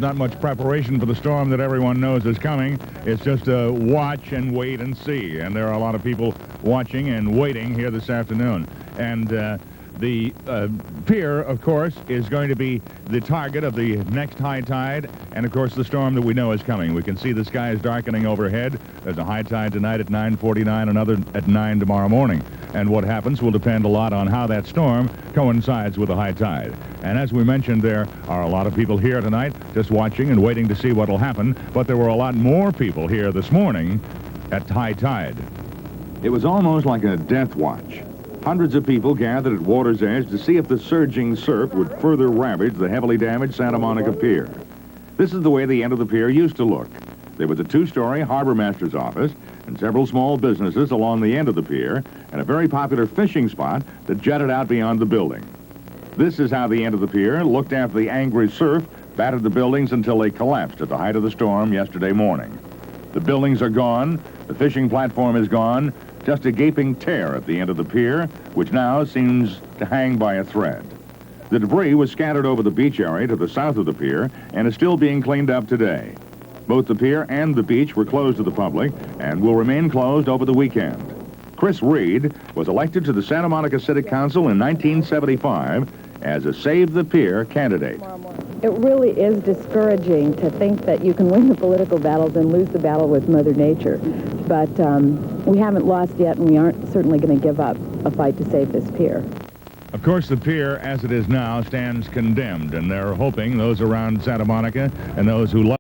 Not much preparation for the storm that everyone knows is coming. It's just a watch and wait and see. And there are a lot of people watching and waiting here this afternoon. And the pier, of course, is going to be the target of the next high tide and, of course, the storm that we know is coming. We can see the sky is darkening overhead. There's a high tide tonight at 9:49, another at 9 tomorrow morning. And what happens will depend a lot on how that storm coincides with the high tide. And as we mentioned, there are a lot of people here tonight just watching and waiting to see what will happen. But there were a lot more people here this morning at high tide. It was almost like a death watch. Hundreds of people gathered at water's edge to see if the surging surf would further ravage the heavily damaged Santa Monica Pier. This is the way the end of the pier used to look. There was a two-story harbor master's office and several small businesses along the end of the pier and a very popular fishing spot that jutted out beyond the building. This is how the end of the pier looked after the angry surf battered the buildings until they collapsed at the height of the storm yesterday morning. The buildings are gone, the fishing platform is gone, just a gaping tear at the end of the pier, which now seems to hang by a thread. The debris was scattered over the beach area to the south of the pier and is still being cleaned up today. Both the pier and the beach were closed to the public and will remain closed over the weekend. Chris Reed was elected to the Santa Monica City Council in 1975 as a Save the Pier candidate. It really is discouraging to think that you can win the political battles and lose the battle with Mother Nature. But we haven't lost yet, and we aren't certainly going to give up a fight to save this pier. Of course, the pier, as it is now, stands condemned, and they're hoping those around Santa Monica and those who